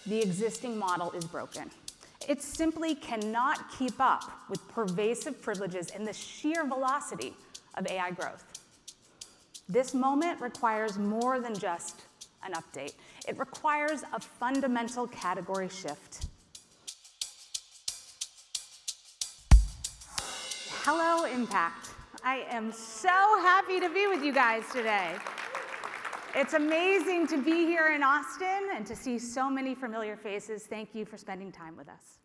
The existing model is broken. It simply cannot keep up with pervasive privileges and the sheer velocity of AI growth. This moment requires more than just an update. It requires a fundamental category shift. Hello, Impact. I am so happy to be with you guys today. It's amazing to be here in Austin and to see so many familiar faces. Thank you for spending time with us.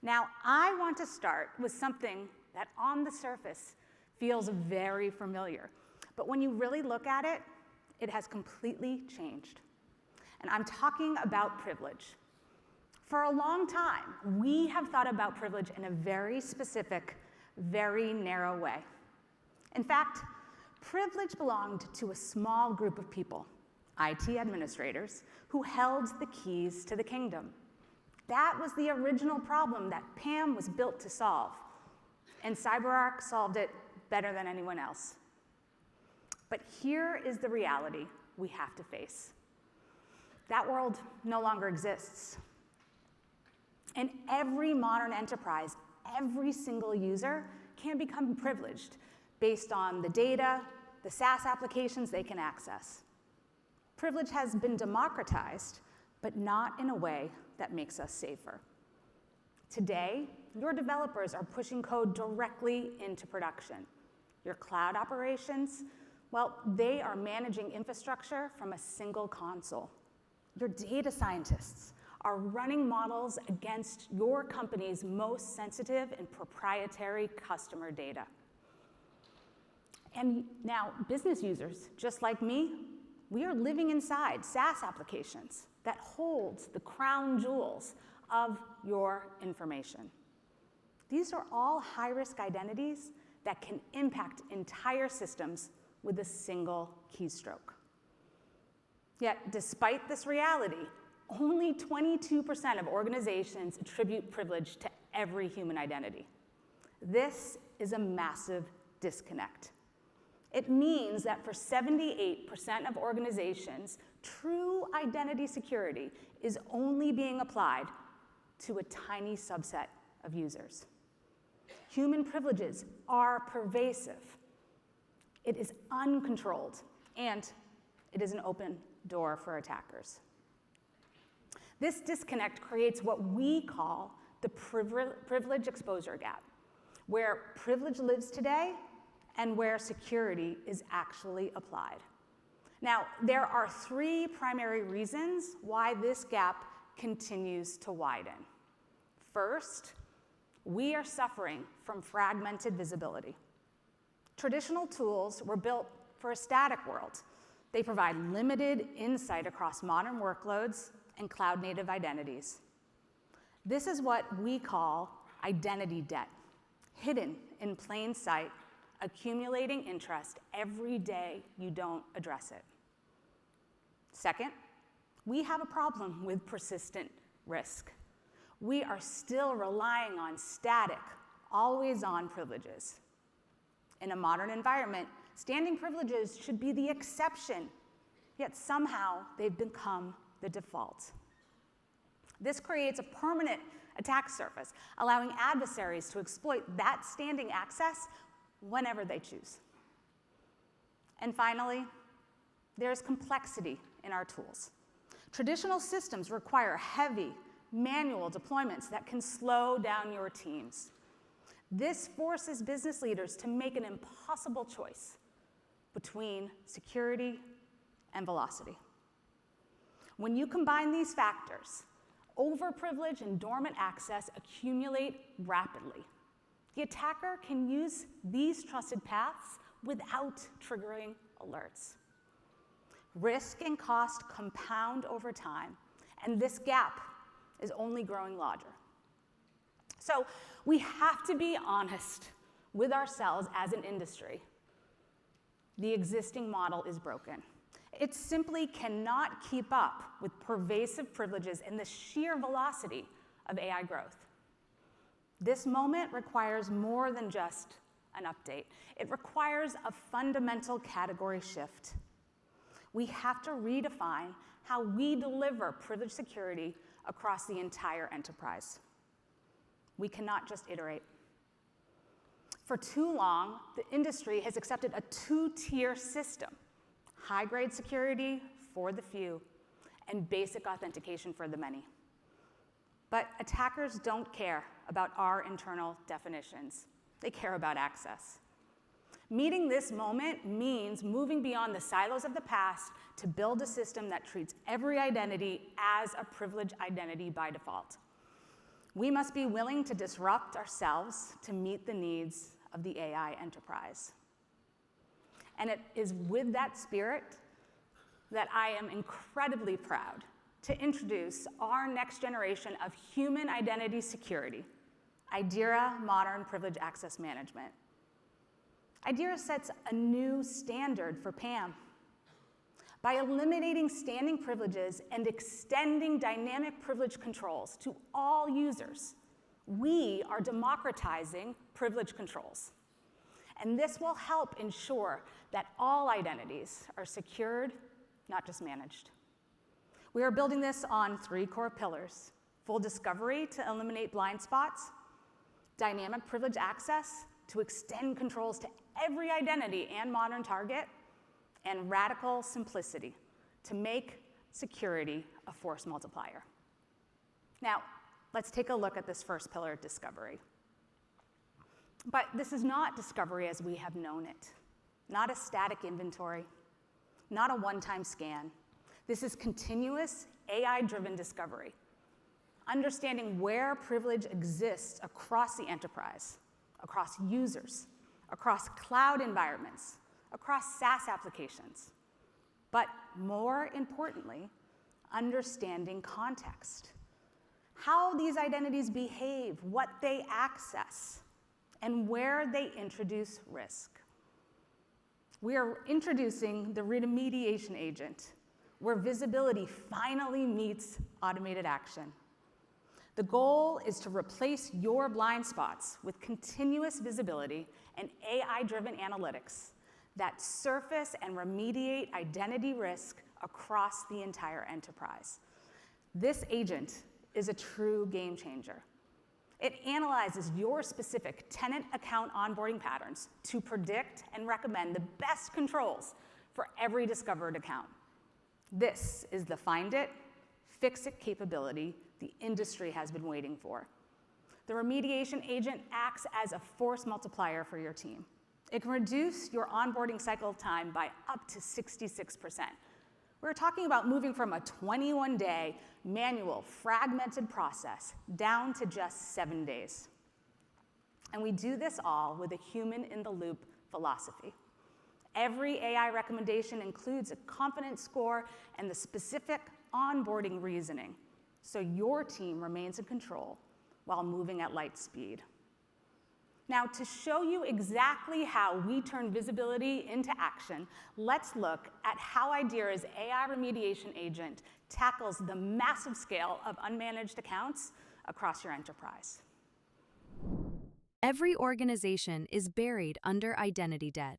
Now, I want to start with something that on the surface feels very familiar. But when you really look at it, it has completely changed. And I'm talking about privilege. For a long time, we have thought about privilege in a very specific, very narrow way. In fact, privilege belonged to a small group of people, IT administrators, who held the keys to the kingdom. That was the original problem that PAM was built to solve, and CyberArk solved it better than anyone else. But here is the reality we have to face. That world no longer exists. In every modern enterprise, every single user can become privileged based on the data, the SaaS applications they can access. Privilege has been democratized, but not in a way that makes us safer. Today, your developers are pushing code directly into production. Your cloud operations, well, they are managing infrastructure from a single console. Your data scientists are running models against your company's most sensitive and proprietary customer data. And now, business users, just like me, we are living inside SaaS applications that hold the crown jewels of your information. These are all high-risk identities that can impact entire systems with a single keystroke. Yet, despite this reality, only 22% of organizations attribute privilege to every human identity. This is a massive disconnect. It means that for 78% of organizations, true identity security is only being applied to a tiny subset of users. Human privileges are pervasive. It is uncontrolled, and it is an open door for attackers. This disconnect creates what we call the privilege exposure gap, where privilege lives today and where security is actually applied. Now, there are three primary reasons why this gap continues to widen. First, we are suffering from fragmented visibility. Traditional tools were built for a static world. They provide limited insight across modern workloads and cloud-native identities. This is what we call identity debt, hidden in plain sight, accumulating interest every day you don't address it. Second, we have a problem with persistent risk. We are still relying on static, always-on privileges. In a modern environment, standing privileges should be the exception, yet somehow they've become the default. This creates a permanent attack surface, allowing adversaries to exploit that standing access whenever they choose. And finally, there's complexity in our tools. Traditional systems require heavy, manual deployments that can slow down your teams. This forces business leaders to make an impossible choice between security and velocity. When you combine these factors, overprivilege and dormant access accumulate rapidly. The attacker can use these trusted paths without triggering alerts. Risk and cost compound over time, and this gap is only growing larger. So we have to be honest with ourselves as an industry. The existing model is broken. It simply cannot keep up with pervasive privileges and the sheer velocity of AI growth. This moment requires more than just an update. It requires a fundamental category shift. We have to redefine how we deliver privileged security across the entire enterprise. We cannot just iterate. For too long, the industry has accepted a two-tier system: high-grade security for the few and basic authentication for the many. But attackers don't care about our internal definitions. They care about access. Meeting this moment means moving beyond the silos of the past to build a system that treats every identity as a privileged identity by default. We must be willing to disrupt ourselves to meet the needs of the AI enterprise. And it is with that spirit that I am incredibly proud to introduce our next generation of human identity security, Idira Modern Privileged Access Management. Idira sets a new standard for PAM. By eliminating standing privileges and extending dynamic privilege controls to all users, we are democratizing privilege controls. And this will help ensure that all identities are secured, not just managed. We are building this on 3 core pillars: full discovery to eliminate blind spots, dynamic privilege access to extend controls to every identity and modern target, and radical simplicity to make security a force multiplier. Now, let's take a look at this first pillar, discovery. But this is not discovery as we have known it, not a static inventory, not a one-time scan. This is continuous AI-driven discovery, understanding where privilege exists across the enterprise, across users, across cloud environments, across SaaS applications. But more importantly, understanding context, how these identities behave, what they access, and where they introduce risk. We are introducing the remediation agent, where visibility finally meets automated action. The goal is to replace your blind spots with continuous visibility and AI-driven analytics that surface and remediate identity risk across the entire enterprise. This agent is a true game changer. It analyzes your specific tenant account onboarding patterns to predict and recommend the best controls for every discovered account. This is the find it, fix it capability the industry has been waiting for. The remediation agent acts as a force multiplier for your team. It can reduce your onboarding cycle time by up to 66%. We're talking about moving from a 21-day manual, fragmented process down to just 7 days. And we do this all with a human-in-the-loop philosophy. Every AI recommendation includes a confidence score and the specific onboarding reasoning, so your team remains in control while moving at light speed. Now, to show you exactly how we turn visibility into action, let's look at how Idira's AI remediation agent tackles the massive scale of unmanaged accounts across your enterprise. Every organization is buried under identity debt.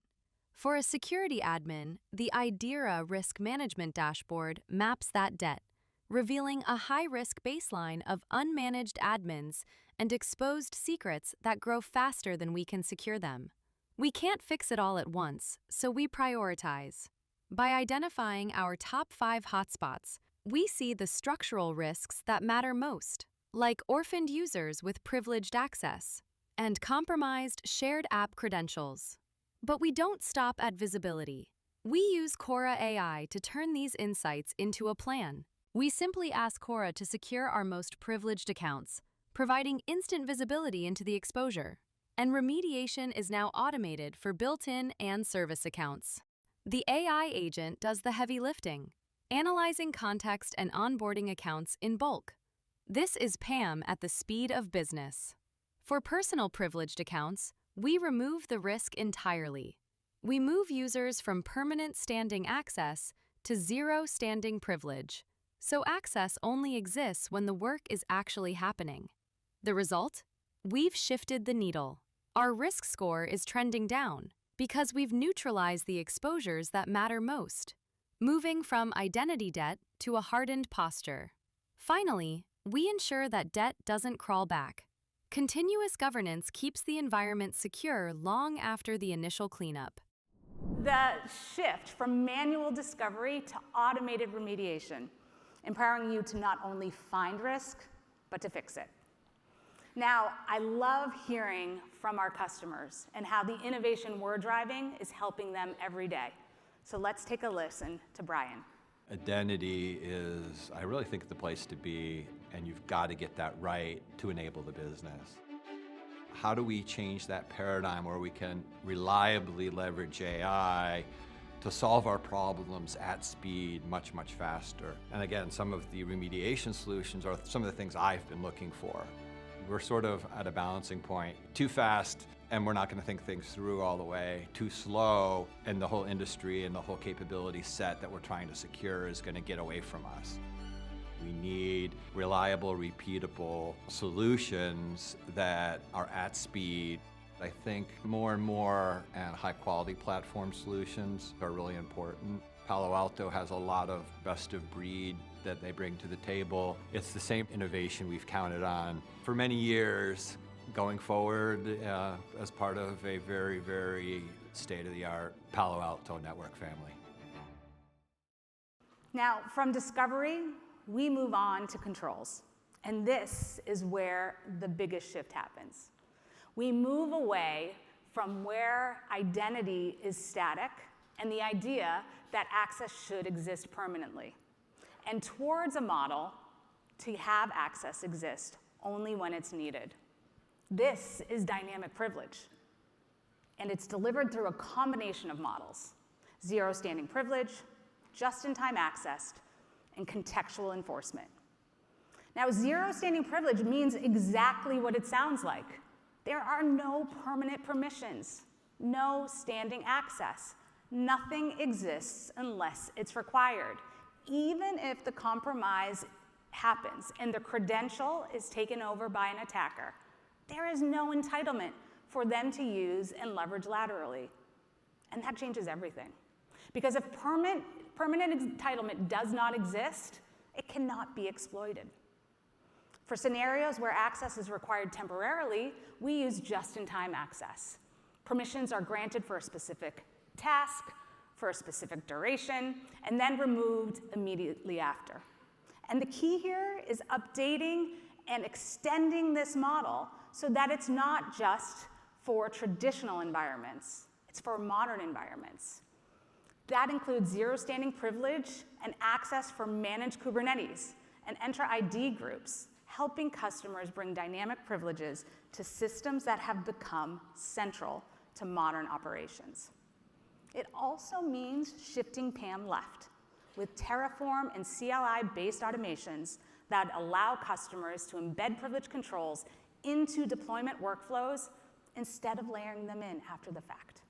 For a security admin, the Idira Risk Management Dashboard maps that debt, revealing a high-risk baseline of unmanaged admins and exposed secrets that grow faster than we can secure them. We can't fix it all at once, so we prioritize. By identifying our top 5 hotspots, we see the structural risks that matter most, like orphaned users with privileged access and compromised shared app credentials. But we don't stop at visibility. We use Cora AI to turn these insights into a plan. We simply ask Cora to secure our most privileged accounts, providing instant visibility into the exposure. And remediation is now automated for built-in and service accounts. The AI agent does the heavy lifting, analyzing context and onboarding accounts in bulk. This is PAM at the speed of business. For personal privileged accounts, we remove the risk entirely. We move users from permanent standing access to zero standing privilege, so access only exists when the work is actually happening. The result? We've shifted the needle. Our risk score is trending down because we've neutralized the exposures that matter most, moving from identity debt to a hardened posture. Finally, we ensure that debt doesn't crawl back. Continuous governance keeps the environment secure long after the initial cleanup. The shift from manual discovery to automated remediation, empowering you to not only find risk, but to fix it. Now, I love hearing from our customers and how the innovation we're driving is helping them every day. So let's take a listen to Brian. Identity is, I really think, the place to be, and you've got to get that right to enable the business. How do we change that paradigm where we can reliably leverage AI to solve our problems at speed much, much faster? And again, some of the remediation solutions are some of the things I've been looking for. We're sort of at a balancing point. Too fast, and we're not going to think things through all the way. Too slow, and the whole industry and the whole capability set that we're trying to secure is going to get away from us. We need reliable, repeatable solutions that are at speed. I think more and more and high-quality platform solutions are really important. Palo Alto has a lot of best of breed that they bring to the table. It's the same innovation we've counted on for many years going forward as part of a very, very state-of-the-art Palo Alto network family. Now, from discovery, we move on to controls. And this is where the biggest shift happens. We move away from where identity is static and the idea that access should exist permanently, and towards a model to have access exist only when it's needed. This is dynamic privilege, and it's delivered through a combination of models: zero standing privilege, just-in-time access, and contextual enforcement. Now, zero standing privilege means exactly what it sounds like. There are no permanent permissions, no standing access. Nothing exists unless it's required, even if the compromise happens and the credential is taken over by an attacker. There is no entitlement for them to use and leverage laterally. And that changes everything. Because if permanent entitlement does not exist, it cannot be exploited. For scenarios where access is required temporarily, we use just-in-time access. Permissions are granted for a specific task, for a specific duration, and then removed immediately after. And the key here is updating and extending this model so that it's not just for traditional environments, it's for modern environments. That includes zero standing privilege and access for managed Kubernetes and Entra ID groups, helping customers bring dynamic privileges to systems that have become central to modern operations. It also means shifting PAM left with Terraform and CLI-based automations that allow customers to embed privilege controls into deployment workflows instead of layering them in after the fact.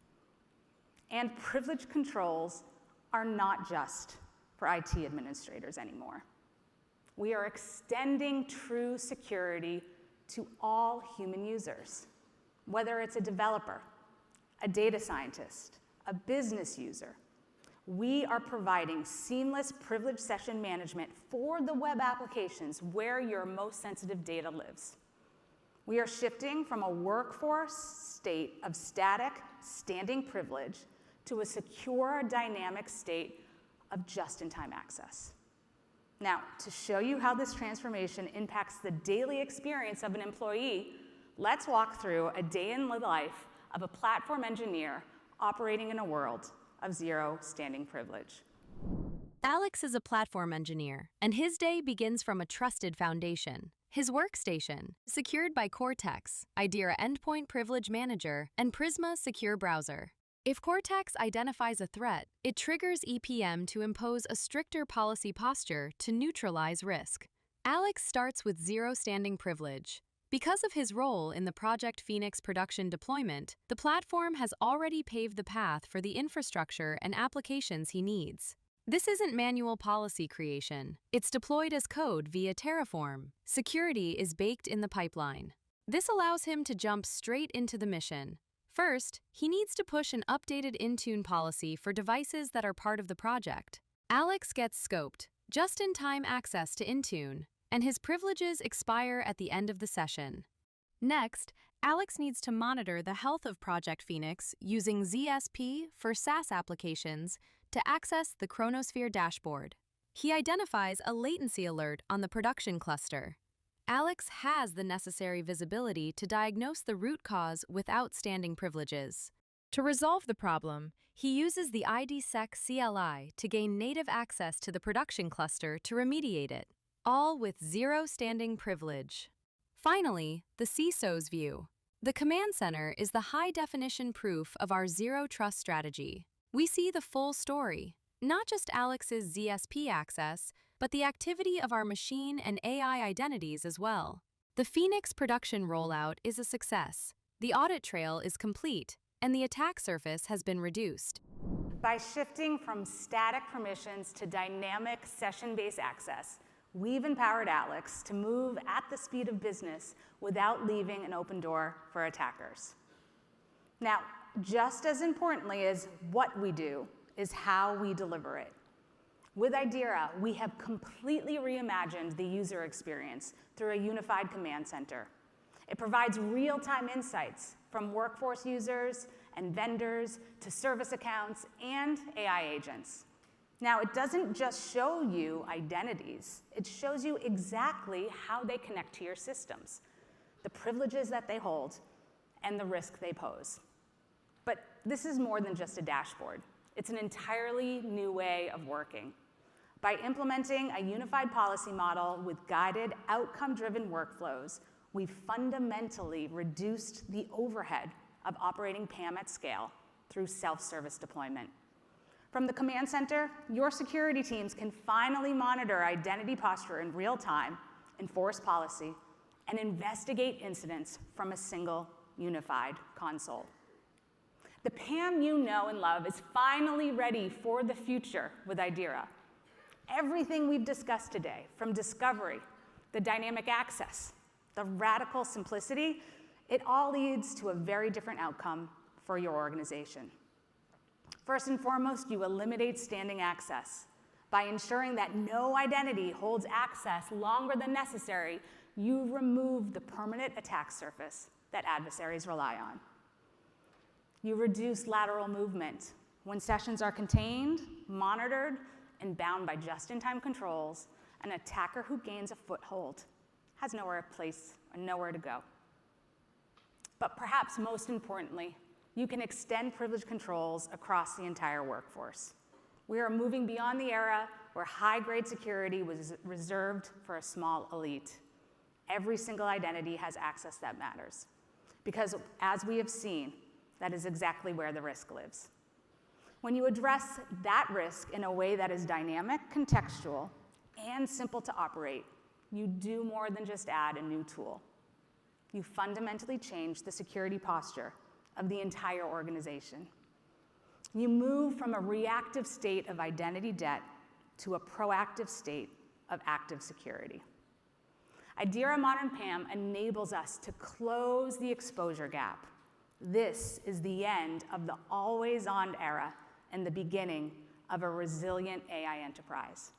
And privilege controls are not just for IT administrators anymore. We are extending true security to all human users, whether it's a developer, a data scientist, a business user. We are providing seamless privilege session management for the web applications where your most sensitive data lives. We are shifting from a workforce state of static standing privilege to a secure dynamic state of just-in-time access. Now, to show you how this transformation impacts the daily experience of an employee, let's walk through a day in the life of a platform engineer operating in a world of zero standing privilege. Alex is a platform engineer, and his day begins from a trusted foundation. His workstation, secured by Cortex, Idira Endpoint Privilege Manager, and Prisma Secure Browser. If Cortex identifies a threat, it triggers EPM to impose a stricter policy posture to neutralize risk. Alex starts with zero standing privilege. Because of his role in the Project Phoenix production deployment, the platform has already paved the path for the infrastructure and applications he needs. This isn't manual policy creation. It's deployed as code via Terraform. Security is baked in the pipeline. This allows him to jump straight into the mission. First, he needs to push an updated Intune policy for devices that are part of the project. Alex gets scoped, just-in-time access to Intune, and his privileges expire at the end of the session. Next, Alex needs to monitor the health of Project Phoenix using ZSP for SaaS applications to access the Chronosphere dashboard. He identifies a latency alert on the production cluster. Alex has the necessary visibility to diagnose the root cause without standing privileges. To resolve the problem, he uses the IDSec CLI to gain native access to the production cluster to remediate it, all with zero standing privilege. Finally, the CISO's view. The command center is the high-definition proof of our zero-trust strategy. We see the full story, not just Alex's ZSP access, but the activity of our machine and AI identities as well. The Phoenix production rollout is a success. The audit trail is complete, and the attack surface has been reduced. By shifting from static permissions to dynamic session-based access, we've empowered Alex to move at the speed of business without leaving an open door for attackers. Now, just as importantly as what we do is how we deliver it. With Idira, we have completely reimagined the user experience through a unified command center. It provides real-time insights from workforce users and vendors to service accounts and AI agents. Now, it doesn't just show you identities, it shows you exactly how they connect to your systems, the privileges that they hold, and the risk they pose. But this is more than just a dashboard. It's an entirely new way of working. By implementing a unified policy model with guided, outcome-driven workflows, we've fundamentally reduced the overhead of operating PAM at scale through self-service deployment. From the command center, your security teams can finally monitor identity posture in real time, enforce policy, and investigate incidents from a single unified console. The PAM you know and love is finally ready for the future with Idira. Everything we've discussed today, from discovery, the dynamic access, the radical simplicity, it all leads to a very different outcome for your organization. First and foremost, you eliminate standing access. By ensuring that no identity holds access longer than necessary, you remove the permanent attack surface that adversaries rely on. You reduce lateral movement. When sessions are contained, monitored, and bound by just-in-time controls, an attacker who gains a foothold has nowhere to go. But perhaps most importantly, you can extend privilege controls across the entire workforce. We are moving beyond the era where high-grade security was reserved for a small elite. Every single identity has access that matters. Because as we have seen, that is exactly where the risk lives. When you address that risk in a way that is dynamic, contextual, and simple to operate, you do more than just add a new tool. You fundamentally change the security posture of the entire organization. You move from a reactive state of identity debt to a proactive state of active security. Idira Modern PAM enables us to close the exposure gap. This is the end of the always-on era and the beginning of a resilient AI enterprise.